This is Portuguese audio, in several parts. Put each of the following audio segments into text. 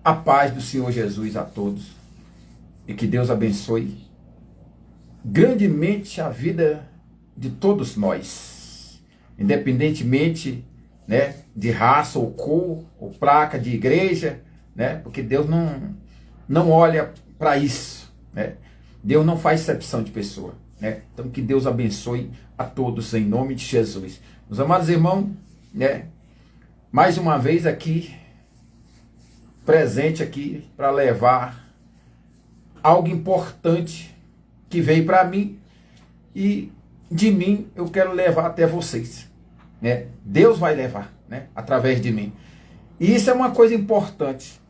A paz do Senhor Jesus a todos e que Deus abençoe grandemente a vida de todos nós, independentemente, né, de raça ou cor ou placa de igreja, né, porque Deus não olha para isso, né? Deus não faz exceção de pessoa, né? Então que Deus abençoe a todos em nome de Jesus. Meus amados irmãos, né, mais uma vez aqui presente aqui para levar algo importante que veio para mim e de mim eu quero levar até vocês, né? Deus vai levar, né, através de mim. E isso é uma coisa importante.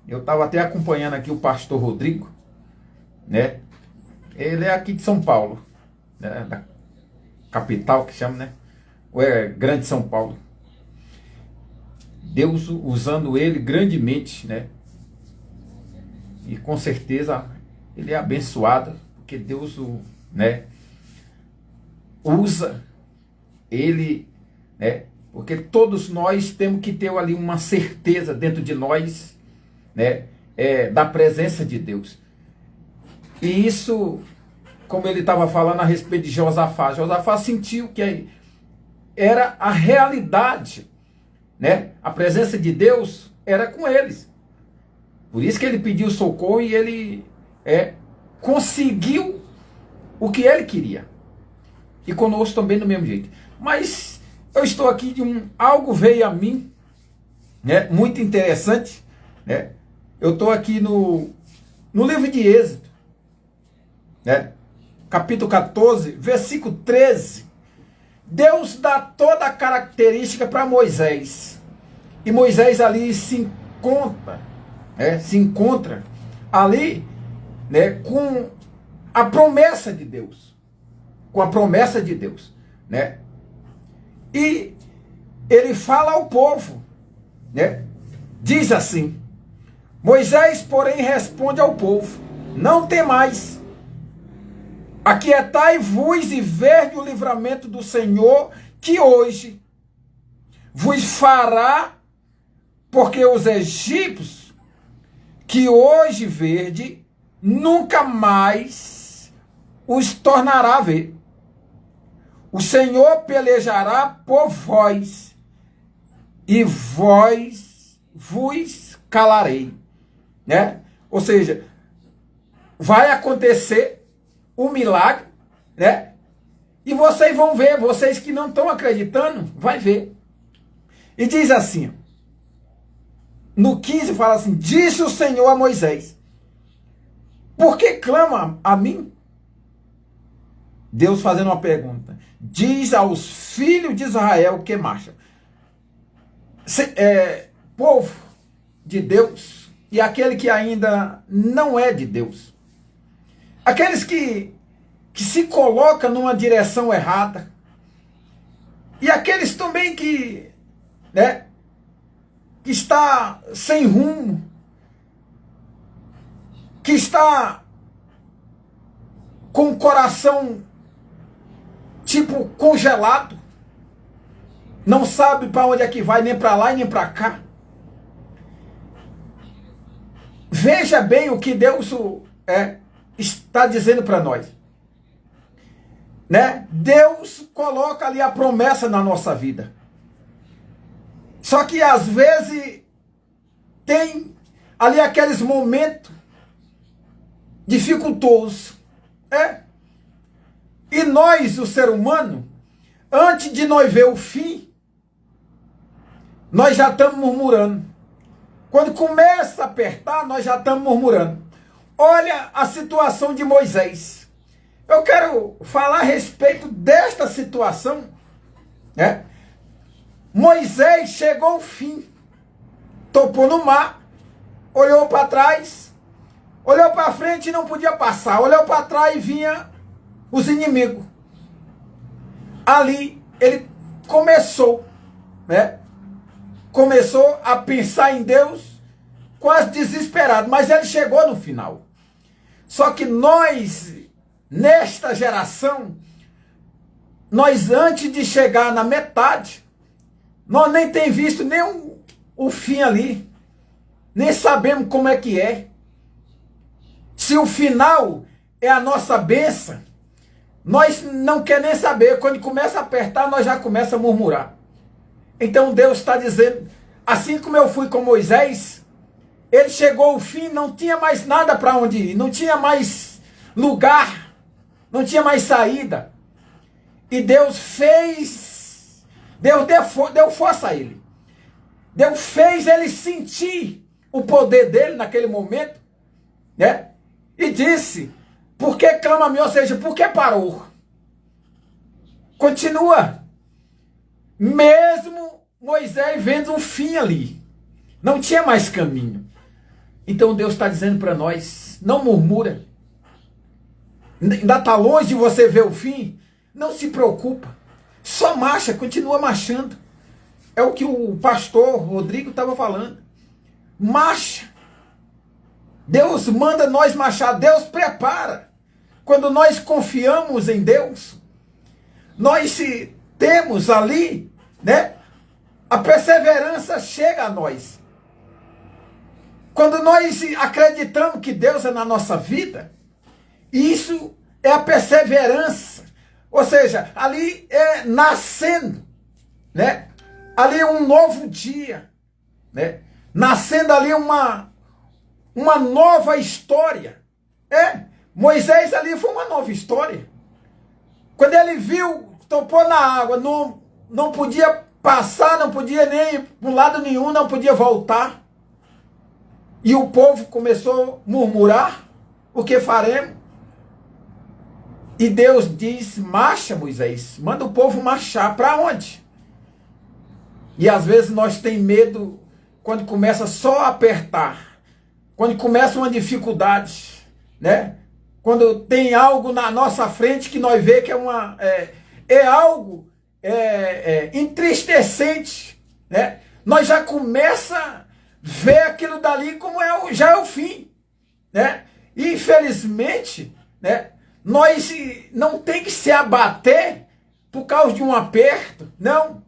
Eu estava até acompanhando aqui o pastor Rodrigo, né? Ele é aqui de São Paulo, né, da capital que chama, né? Ou é Grande São Paulo. Deus usando ele grandemente, né? E com certeza ele é abençoado, porque Deus né, usa ele, né? Porque todos nós temos que ter ali uma certeza dentro de nós, né? Da presença de Deus. E isso, como ele estava falando a respeito de Josafá, Josafá sentiu que era a realidade, né? A presença de Deus era com eles. Por isso que ele pediu socorro e ele conseguiu o que ele queria. E conosco também do mesmo jeito. Mas eu estou aqui algo veio a mim, né? Muito interessante, né? Eu estou aqui no livro de Êxodo, né? Capítulo 14, versículo 13. Deus dá toda a característica para Moisés. E Moisés ali se encontra ali, né, com a promessa de Deus. Com a promessa de Deus, né? E ele fala ao povo, né? Diz assim: Moisés, porém, responde ao povo: não temais. Aquietai-vos e vede o livramento do Senhor, que hoje vos fará, porque os egípcios que hoje verde, nunca mais os tornará a ver. O Senhor pelejará por vós, e vós vos calarei, né? Ou seja, vai acontecer um milagre, né? E vocês vão ver, vocês que não estão acreditando, vai ver. E diz assim, no 15 fala assim: disse o Senhor a Moisés: por que clama a mim? Deus fazendo uma pergunta. Diz aos filhos de Israel que marcha. Povo de Deus e aquele que ainda não é de Deus. Aqueles que se colocam numa direção errada. E aqueles também que, né, que está sem rumo. Que está com o coração tipo congelado. Não sabe para onde é que vai, nem para lá e nem para cá. Veja bem o que Deus está dizendo para nós, né? Deus coloca ali a promessa na nossa vida. Só que às vezes tem ali aqueles momentos dificultosos, E nós, o ser humano, antes de nós ver o fim, nós já estamos murmurando. Quando começa a apertar, nós já estamos murmurando. Olha a situação de Moisés. Eu quero falar a respeito desta situação, né? Moisés chegou ao fim. Topou no mar, olhou para trás, olhou para frente e não podia passar. Olhou para trás e vinha os inimigos. Ali ele começou, né? Começou a pensar em Deus, quase desesperado, mas ele chegou no final. Só que nós, nesta geração, nós antes de chegar na metade, nós nem tem visto nem o fim ali. Nem sabemos como é que é. Se o final é a nossa bênção, nós não queremos nem saber. Quando começa a apertar, nós já começa a murmurar. Então Deus está dizendo, assim como eu fui com Moisés, ele chegou ao fim, não tinha mais nada para onde ir, não tinha mais lugar, não tinha mais saída. E Deus fez, Deus deu força a ele. Deus fez ele sentir o poder dele naquele momento, né? E disse, por que clama-me? Ou seja, por que parou? Continua. Mesmo Moisés vendo o fim ali, não tinha mais caminho. Então Deus está dizendo para nós, não murmura. Ainda está longe de você ver o fim, não se preocupa. Só marcha, continua marchando. É o que o pastor Rodrigo estava falando. Marcha. Deus manda nós marchar, Deus prepara. Quando nós confiamos em Deus, nós temos ali, né? A perseverança chega a nós. Quando nós acreditamos que Deus é na nossa vida, isso é a perseverança. Ou seja, ali é nascendo, né? Ali é um novo dia, né? Nascendo ali uma nova história. Moisés ali foi uma nova história. Quando ele viu, topou na água, não podia passar, não podia nem ir para um lado nenhum, não podia voltar. E o povo começou a murmurar, o que faremos? E Deus diz, marcha Moisés, manda o povo marchar, para onde? E às vezes nós temos medo, quando começa só a apertar, quando começa uma dificuldade, né? Quando tem algo na nossa frente que nós vê que é algo entristecente, né? Nós já começa a ver aquilo dali como já é o fim, né? E infelizmente, né? Nós não tem que se abater por causa de um aperto, não,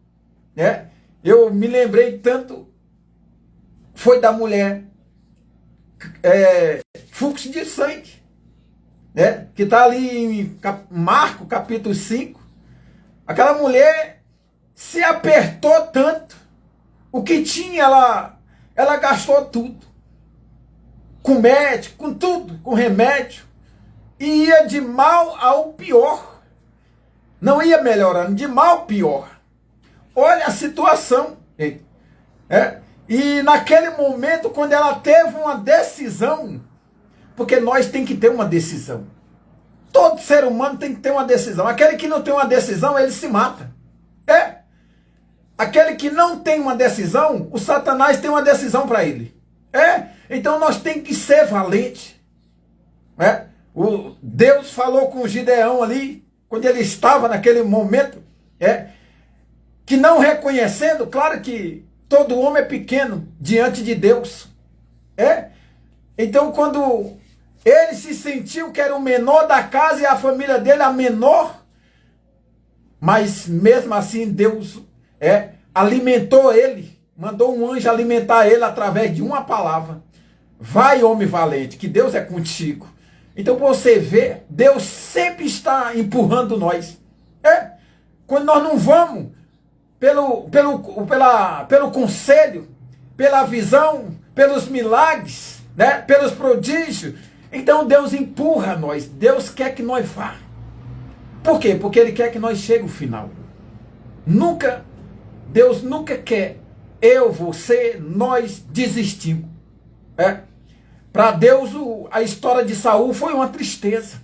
né? Eu me lembrei tanto, foi da mulher, fluxo de sangue, né? Que está ali em Marcos capítulo 5, aquela mulher se apertou tanto, o que tinha ela gastou tudo, com médico, com tudo, com remédio, e ia de mal ao pior, não ia melhorando, de mal ao pior. Olha a situação. E naquele momento, quando ela teve uma decisão, porque nós tem que ter uma decisão. Todo ser humano tem que ter uma decisão. Aquele que não tem uma decisão, ele se mata. Aquele que não tem uma decisão, o Satanás tem uma decisão para ele. Então nós tem que ser valente. O Deus falou com Gideão ali, quando ele estava naquele momento, que não reconhecendo, claro que todo homem é pequeno diante de Deus. Então quando ele se sentiu que era o menor da casa e a família dele a menor, mas mesmo assim Deus alimentou ele, mandou um anjo alimentar ele através de uma palavra. Vai, homem valente, que Deus é contigo. Então você vê, Deus sempre está empurrando nós. Quando nós não vamos pelo conselho, pela visão, pelos milagres, né? Pelos prodígios, então Deus empurra nós. Deus quer que nós vá. Por quê? Porque Ele quer que nós chegue ao final. Deus nunca quer você, nós desistimos. Para Deus, a história de Saul foi uma tristeza.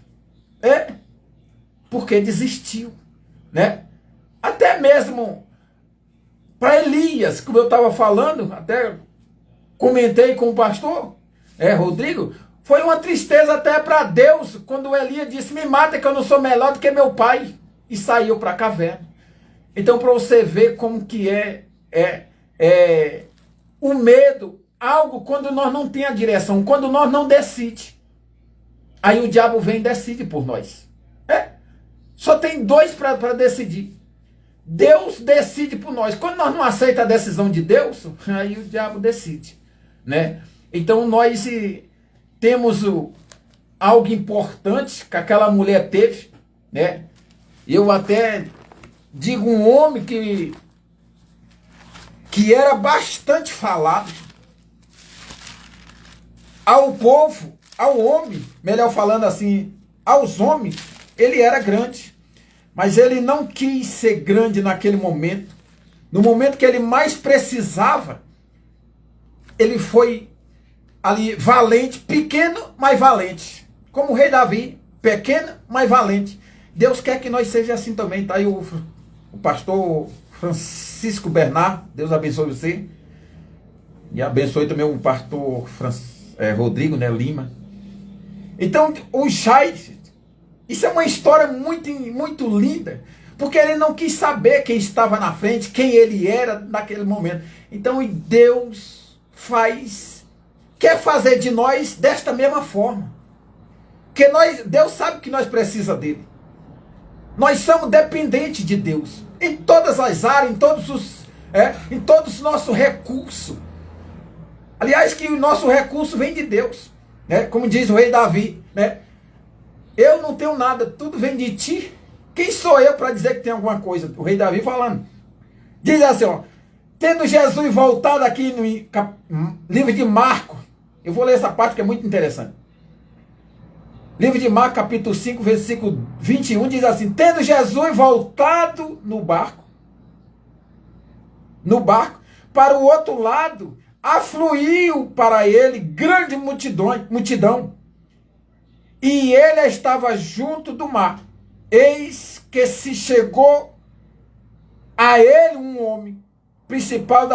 Porque desistiu, né? Até mesmo para Elias, como eu estava falando, até comentei com o pastor Rodrigo, foi uma tristeza até para Deus, quando Elias disse, me mata que eu não sou melhor do que meu pai, e saiu para a caverna. Então, para você ver como que o medo, algo quando nós não temos a direção, quando nós não decidimos, aí o diabo vem e decide por nós. Só tem dois para decidir. Deus decide por nós. Quando nós não aceitamos a decisão de Deus, aí o diabo decide, né? Então nós temos algo importante que aquela mulher teve, né? Eu até digo um homem que era bastante falado ao povo, ao homem, melhor falando assim, aos homens, ele era grande, mas ele não quis ser grande naquele momento. No momento que ele mais precisava, ele foi ali valente, pequeno, mas valente. Como o rei Davi, pequeno, mas valente. Deus quer que nós seja assim também, tá aí o pastor Francisco Bernard, Deus abençoe você. E abençoe também o pastor Rodrigo, né, Lima. Então, o Jairo, isso é uma história muito, muito linda, porque ele não quis saber quem estava na frente, quem ele era naquele momento. Então, Deus quer fazer de nós desta mesma forma. Porque Deus sabe que nós precisamos dele. Nós somos dependentes de Deus. Em todas as áreas, em todos os nossos recursos. Aliás, que o nosso recurso vem de Deus. Né? Como diz o rei Davi, né? Eu não tenho nada, tudo vem de ti. Quem sou eu para dizer que tem alguma coisa? O rei Davi falando. Diz assim, ó. Tendo Jesus voltado aqui no livro de Marcos. Eu vou ler essa parte que é muito interessante. Livro de Marcos, capítulo 5, versículo 21, diz assim: tendo Jesus voltado no barco, para o outro lado, afluiu para ele grande multidão, e ele estava junto do mar. Eis que se chegou a ele um homem, principais,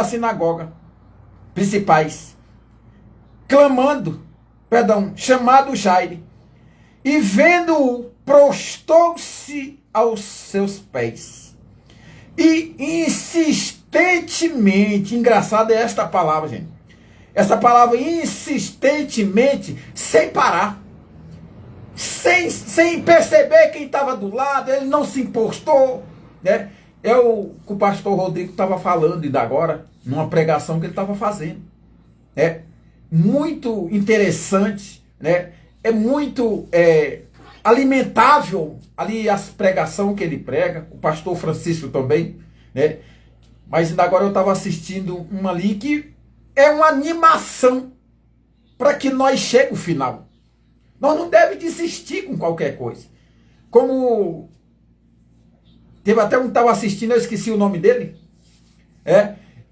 chamado Jairo. E vendo-o, prostou-se aos seus pés. E insistentemente, engraçada é esta palavra, gente. Essa palavra insistentemente, sem parar. Sem perceber quem estava do lado, ele não se impostou, né? É o que o pastor Rodrigo estava falando ainda agora, numa pregação que ele estava fazendo. Muito interessante, né? É muito alimentável ali as pregações que ele prega, o pastor Francisco também, né? Mas ainda agora eu estava assistindo uma ali que é uma animação para que nós chegue ao final. Nós não devemos desistir com qualquer coisa. Como teve até um que estava assistindo, eu esqueci o nome dele,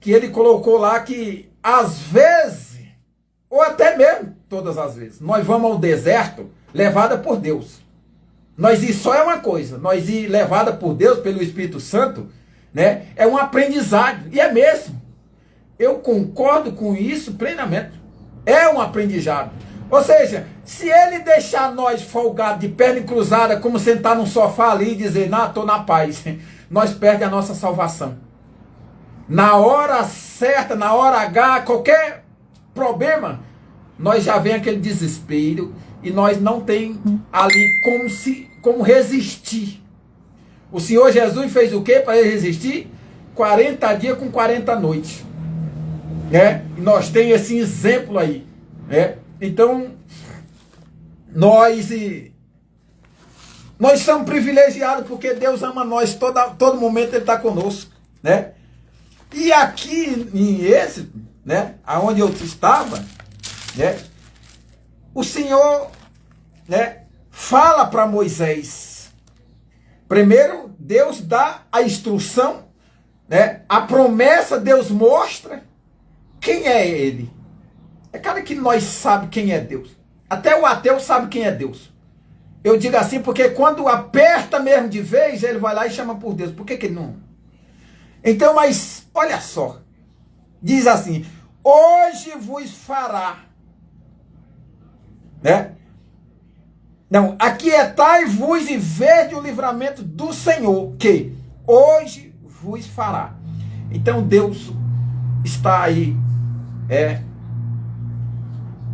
que ele colocou lá que às vezes, ou até mesmo todas as vezes, nós vamos ao deserto levada por Deus. Nós ir só é uma coisa, nós ir levada por Deus, pelo Espírito Santo, né, é um aprendizado, e é mesmo. Eu concordo com isso plenamente. É um aprendizado. Ou seja, se ele deixar nós folgados de perna cruzada, como sentar num sofá ali e dizer, não, estou na paz, nós perdemos a nossa salvação. Na hora certa, na hora H, qualquer problema, nós já vem aquele desespero e nós não tem ali como resistir. O Senhor Jesus fez o quê para ele resistir? 40 dias com 40 noites. E nós temos esse exemplo aí. Então, nós somos privilegiados porque Deus ama nós, todo momento Ele está conosco. E aqui em Êxodo, aonde eu estava, o Senhor fala para Moisés. Primeiro, Deus dá a instrução, a promessa, Deus mostra quem é Ele. É claro que nós sabemos quem é Deus. Até o ateu sabe quem é Deus. Eu digo assim porque quando aperta mesmo de vez, ele vai lá e chama por Deus. Por que ele não? Então, mas olha só. Diz assim: hoje vos fará. Não, aquietai-vos e vede o livramento do Senhor, que hoje vos fará. Então Deus está aí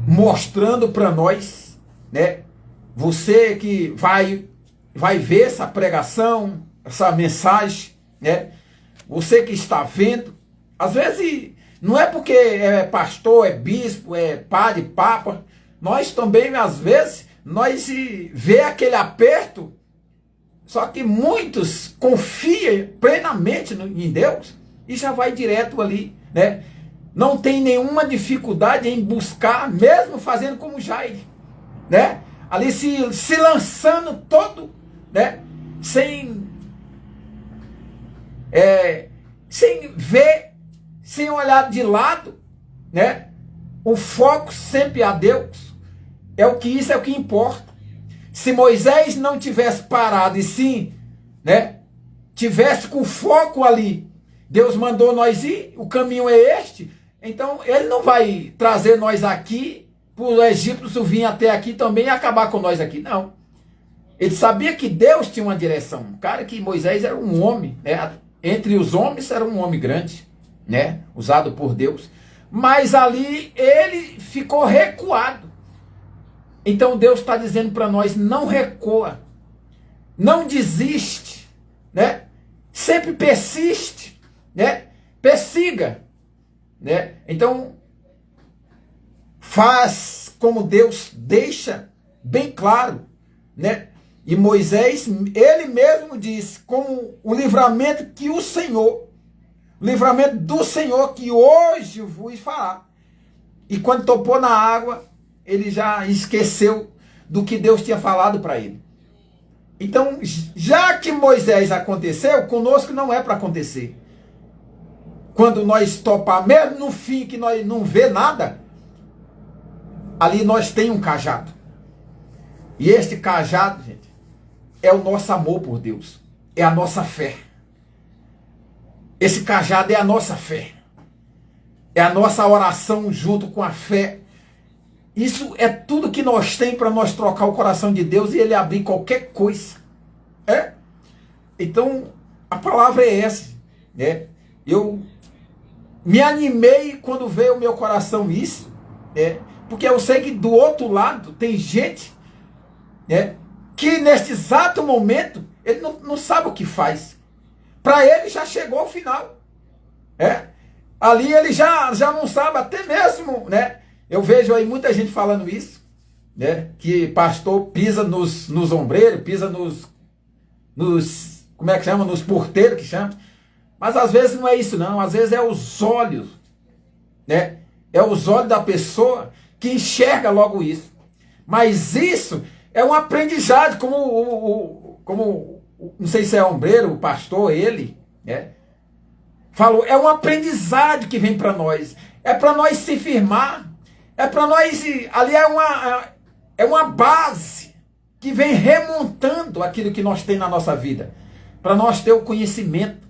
mostrando para nós, você que vai ver essa pregação, essa mensagem, você que está vendo, às vezes Não é porque é pastor, é bispo, é padre, papa. Nós também, às vezes, nós vê aquele aperto, só que muitos confiam plenamente em Deus e já vai direto ali, né? Não tem nenhuma dificuldade em buscar, mesmo fazendo como Jair, né? Ali se lançando todo, né? Sem ver, sem olhar de lado, né? O foco sempre a Deus. Isso é o que importa. Se Moisés não tivesse parado e sim, né, tivesse com foco ali, Deus mandou nós ir, o caminho é este, então ele não vai trazer nós aqui, para o Egito vir até aqui também e acabar com nós aqui, não. Ele sabia que Deus tinha uma direção. Cara, que Moisés era um homem, né? Entre os homens era um homem grande, né? Usado por Deus. Mas ali ele ficou recuado. Então Deus está dizendo para nós, não recua, não desiste, né? Sempre persiste, né? Persiga, né? Então faz como Deus deixa bem claro, né? E Moisés, ele mesmo disse, como o livramento que o Senhor, o livramento do Senhor que hoje vos fará. E quando topou na água, ele já esqueceu do que Deus tinha falado para ele. Então, já que Moisés aconteceu, conosco não é para acontecer. Quando nós topar, mesmo no fim que nós não vê nada, ali nós tem um cajado. E este cajado, gente, é o nosso amor por Deus. É a nossa fé. Esse cajado é a nossa fé. É a nossa oração junto com a fé. Isso é tudo que nós temos para nós trocar o coração de Deus e ele abrir qualquer coisa. Então, a palavra é essa, né? Eu me animei quando veio ao meu coração isso, porque eu sei que do outro lado tem gente, né, que neste exato momento ele não sabe o que faz. Para ele já chegou ao final. Ali ele já não sabe, até mesmo, né? Eu vejo aí muita gente falando isso, né? Que pastor pisa nos ombreiros, pisa nos como é que chama? Nos porteiros que chama. Mas às vezes não é isso não, às vezes é os olhos, né? É os olhos da pessoa que enxerga logo isso. Mas isso é um aprendizado, como não sei se é ombreiro, o pastor, ele, né? Falou, é um aprendizado que vem para nós. É para nós se firmar. É para nós, ali é uma base que vem remontando aquilo que nós temos na nossa vida. Para nós ter o conhecimento,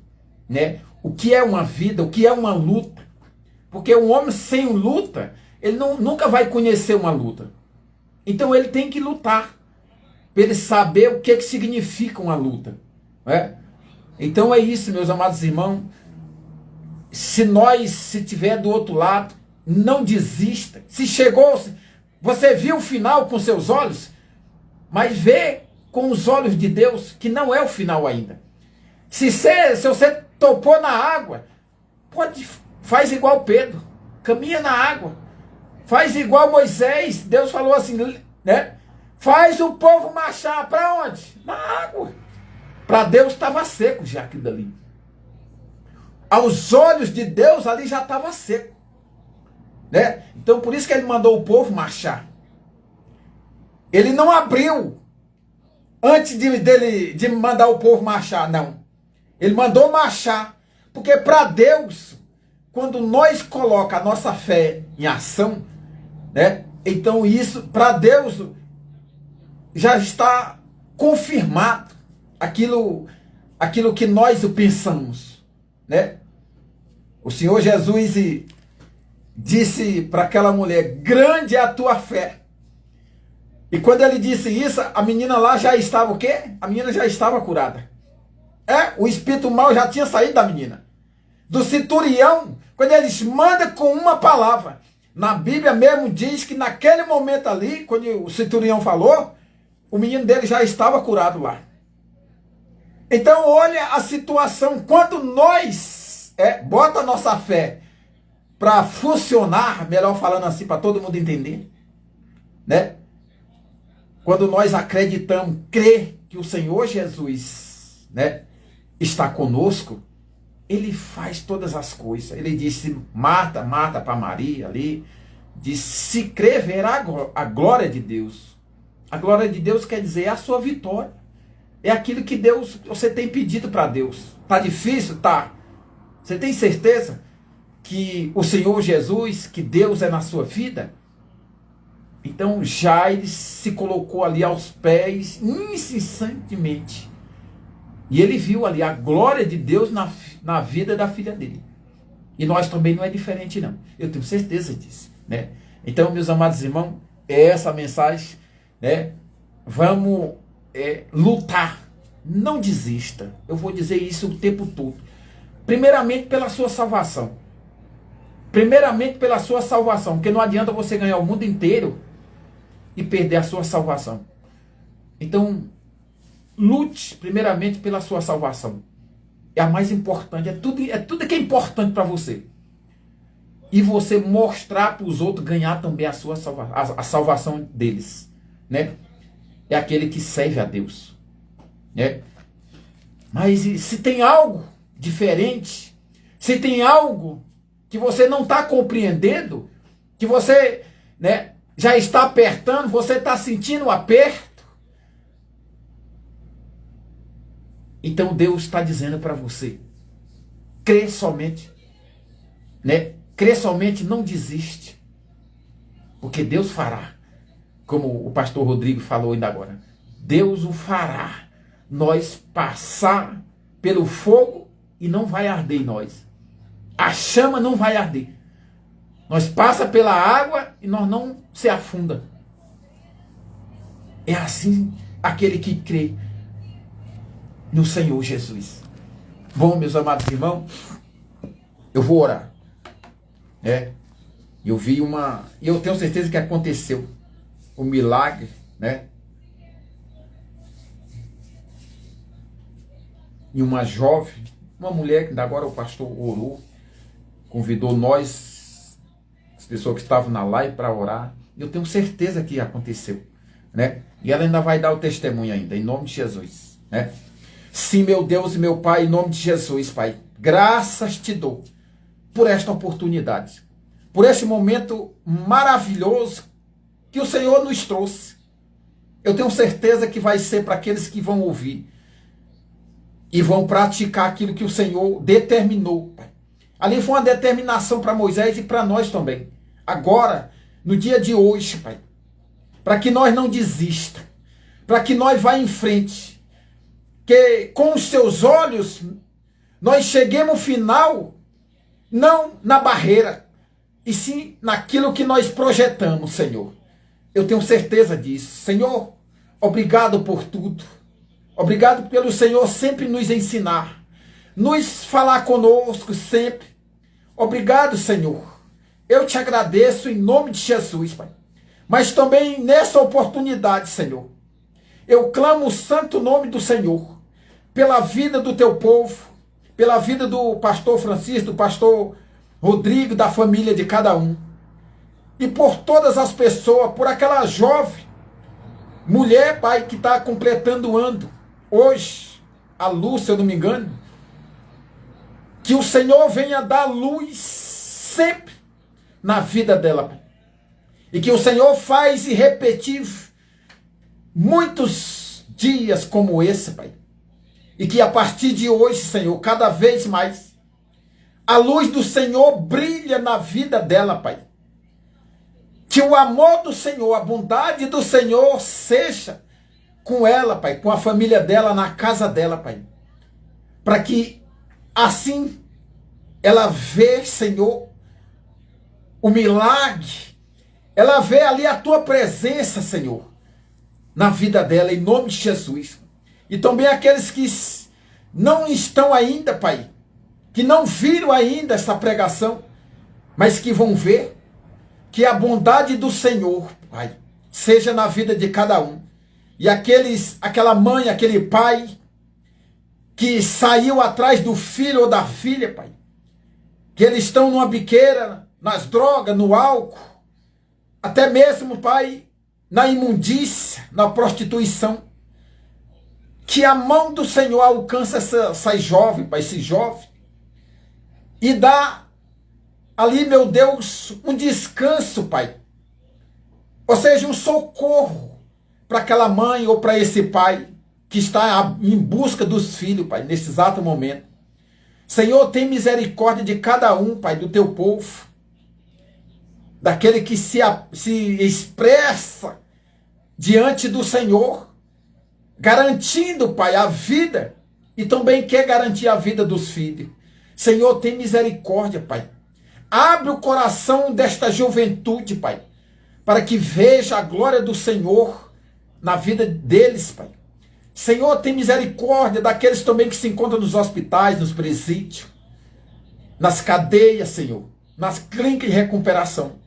né? O que é uma vida, o que é uma luta. Porque um homem sem luta, ele nunca vai conhecer uma luta. Então ele tem que lutar, para ele saber o que significa uma luta. Então é isso, meus amados irmãos. Se tiver do outro lado, não desista. Se chegou, você viu o final com seus olhos, mas vê com os olhos de Deus que não é o final ainda. Se você topou na água, faz igual Pedro, caminha na água. Faz igual Moisés, Deus falou assim, né? Faz o povo marchar para onde? Na água. Para Deus estava seco já aquilo dali. Aos olhos de Deus ali já estava seco, né? Então por isso que ele mandou o povo marchar. Ele não abriu antes de mandar o povo marchar, não. Ele mandou marchar, porque para Deus, quando nós colocamos a nossa fé em ação, né? Então isso para Deus já está confirmado aquilo que nós pensamos, né? O Senhor Jesus disse para aquela mulher, grande é a tua fé. E quando ele disse isso, a menina lá já estava o quê? A menina já estava curada. O espírito mau já tinha saído da menina. Do centurião, quando eles mandam com uma palavra, na Bíblia mesmo diz que naquele momento ali, quando o centurião falou, o menino dele já estava curado lá. Então olha a situação, quando nós bota a nossa fé para funcionar, melhor falando assim, para todo mundo entender, né? Quando nós acreditamos, crer que o Senhor Jesus, né, está conosco, ele faz todas as coisas. Ele disse, Marta, Marta para Maria ali, disse, se crer, verá a glória de Deus. A glória de Deus quer dizer a sua vitória. É aquilo que Deus, você tem pedido para Deus. Tá difícil? Tá. Você tem certeza que o Senhor Jesus, que Deus é na sua vida? Então Jairo se colocou ali aos pés incessantemente. E ele viu ali a glória de Deus na vida da filha dele. E nós também não é diferente não. Eu tenho certeza disso, né? Então, meus amados irmãos, é essa a mensagem, né? Vamos lutar. Não desista. Eu vou dizer isso o tempo todo. Primeiramente pela sua salvação. Primeiramente pela sua salvação. Porque não adianta você ganhar o mundo inteiro e perder a sua salvação. Então, lute primeiramente pela sua salvação. É a mais importante. É tudo que é importante para você. E você mostrar para os outros ganhar também a sua a salvação deles, né? É aquele que serve a Deus, né? Mas se tem algo diferente, se tem algo que você não está compreendendo, que você, né, já está apertando, você está sentindo o aperto, então Deus está dizendo para você, crê somente, né? Crê somente, não desiste, porque Deus fará, como o pastor Rodrigo falou ainda agora, Deus o fará, nós passar pelo fogo e não vai arder em nós, a chama não vai arder, nós passa pela água e nós não se afunda. É assim aquele que crê no Senhor Jesus. Bom, meus amados irmãos, eu vou orar. Eu vi e eu tenho certeza que aconteceu um milagre, né? E uma jovem, uma mulher, que agora o pastor orou, convidou nós, as pessoas que estavam na live, para orar. Eu tenho certeza que aconteceu, né? E ela ainda vai dar o testemunho ainda, em nome de Jesus, né? Sim, meu Deus e meu Pai, em nome de Jesus, Pai, graças te dou por esta oportunidade, por este momento maravilhoso que o Senhor nos trouxe. Eu tenho certeza que vai ser para aqueles que vão ouvir e vão praticar aquilo que o Senhor determinou. Ali foi uma determinação para Moisés e para nós também. Agora, no dia de hoje, Pai, para que nós não desista, para que nós vá em frente, que com os seus olhos nós cheguemos ao final, não na barreira, e sim naquilo que nós projetamos, Senhor. Eu tenho certeza disso. Senhor, obrigado por tudo. Obrigado pelo Senhor sempre nos ensinar, nos falar conosco sempre. Obrigado, Senhor. Eu te agradeço em nome de Jesus, Pai. Mas também nessa oportunidade, Senhor, eu clamo o santo nome do Senhor, pela vida do teu povo, pela vida do pastor Francisco, do pastor Rodrigo, da família de cada um. E por todas as pessoas, por aquela jovem mulher, Pai, que está completando o ano hoje, a luz, se eu não me engano, que o Senhor venha dar luz sempre na vida dela, Pai. E que o Senhor faz e repetir muitos dias como esse, Pai. E que a partir de hoje, Senhor, cada vez mais, a luz do Senhor brilha na vida dela, Pai. Que o amor do Senhor, a bondade do Senhor seja com ela, Pai, com a família dela, na casa dela, Pai. Para que assim ela vê, Senhor, o milagre, ela vê ali a tua presença, Senhor, na vida dela, em nome de Jesus. E também aqueles que não estão ainda, Pai, que não viram ainda essa pregação, mas que vão ver, que a bondade do Senhor, Pai, seja na vida de cada um. E aquela mãe, aquele pai, que saiu atrás do filho ou da filha, Pai, que eles estão numa biqueira, nas drogas, no álcool, até mesmo, Pai, na imundícia, na prostituição. Que a mão do Senhor alcança essa jovem, Pai, esse jovem, e dá ali, meu Deus, um descanso, Pai. Ou seja, um socorro para aquela mãe ou para esse pai que está em busca dos filhos, Pai, nesse exato momento. Senhor, tem misericórdia de cada um, Pai, do teu povo, daquele que se expressa diante do Senhor, garantindo, Pai, a vida, e também quer garantir a vida dos filhos. Senhor, tem misericórdia, Pai. Abre o coração desta juventude, Pai, para que veja a glória do Senhor na vida deles, Pai. Senhor, tem misericórdia daqueles também que se encontram nos hospitais, nos presídios, nas cadeias, Senhor, nas clínicas de recuperação.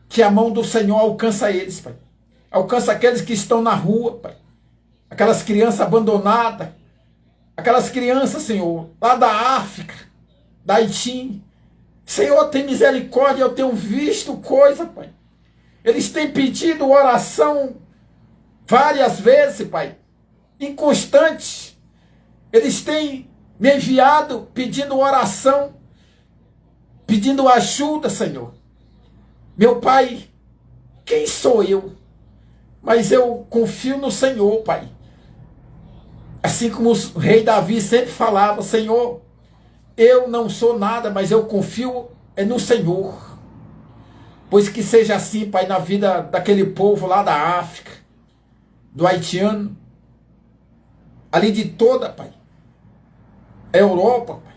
Que a mão do Senhor alcança eles, Pai. Alcança aqueles que estão na rua, Pai. Aquelas crianças abandonadas, aquelas crianças, Senhor, lá da África, da Haiti. Senhor, tem misericórdia, eu tenho visto coisa, Pai. Eles têm pedido oração várias vezes, Pai, inconstante. Eles têm me enviado pedindo oração, pedindo ajuda, Senhor. Meu Pai, quem sou eu? Mas eu confio no Senhor, Pai. Assim como o rei Davi sempre falava, Senhor, eu não sou nada, mas eu confio no Senhor. Pois que seja assim, Pai, na vida daquele povo lá da África, do haitiano, ali de toda, Pai, a Europa, Pai.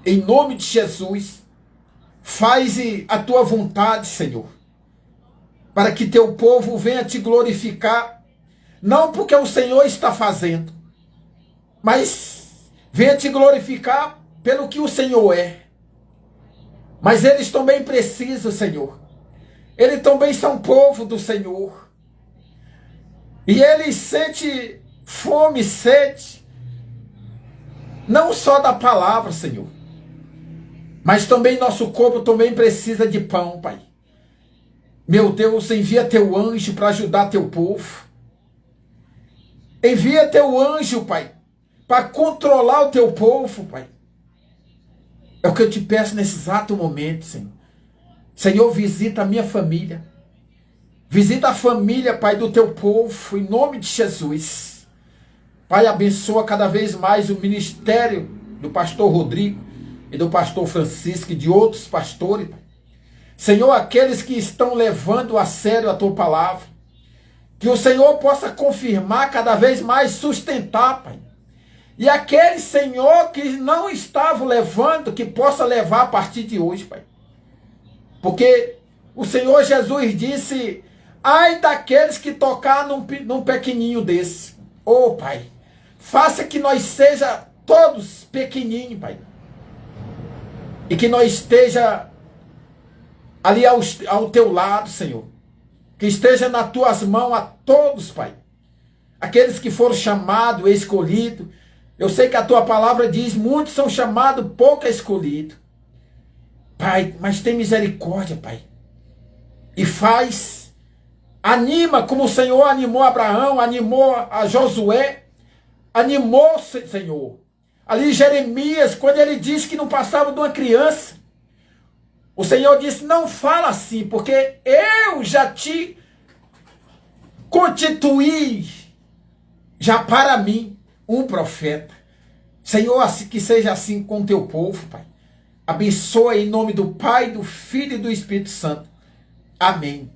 Em nome de Jesus, faz a tua vontade, Senhor, para que teu povo venha te glorificar, não porque o Senhor está fazendo, mas venha te glorificar pelo que o Senhor é. Mas eles também precisam, Senhor. Eles também são povo do Senhor. E eles sentem fome, sede, não só da palavra, Senhor, mas também nosso corpo também precisa de pão, Pai. Meu Deus, envia teu anjo para ajudar teu povo. Envia teu anjo, Pai, para controlar o teu povo, Pai. É o que eu te peço nesse exato momento, Senhor. Senhor, visita a minha família. Visita a família, Pai, do teu povo, em nome de Jesus. Pai, abençoa cada vez mais o ministério do pastor Rodrigo e do pastor Francisco e de outros pastores, Pai. Senhor, aqueles que estão levando a sério a tua palavra, que o Senhor possa confirmar cada vez mais, sustentar, Pai. E aquele, Senhor, que não estavam levando, que possa levar a partir de hoje, Pai. Porque o Senhor Jesus disse, ai daqueles que tocar num pequenininho desse. Ô, Pai, faça que nós seja todos pequenininhos, Pai. E que nós esteja ali ao teu lado, Senhor. Que esteja nas tuas mãos a todos, Pai. Aqueles que foram chamados, escolhidos. Eu sei que a tua palavra diz, muitos são chamados, pouco é escolhido. Pai, mas tem misericórdia, Pai. E anima como o Senhor animou Abraão, animou a Josué, animou, Senhor. Ali Jeremias, quando ele disse que não passava de uma criança, o Senhor disse, não fala assim, porque eu já te constituí, já para mim, um profeta. Senhor, assim, que seja assim com o teu povo, Pai. Abençoa em nome do Pai, do Filho e do Espírito Santo. Amém.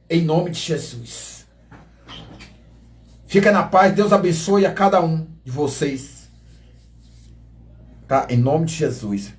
Em nome de Jesus. Fica na paz. Deus abençoe a cada um de vocês. Tá? Em nome de Jesus.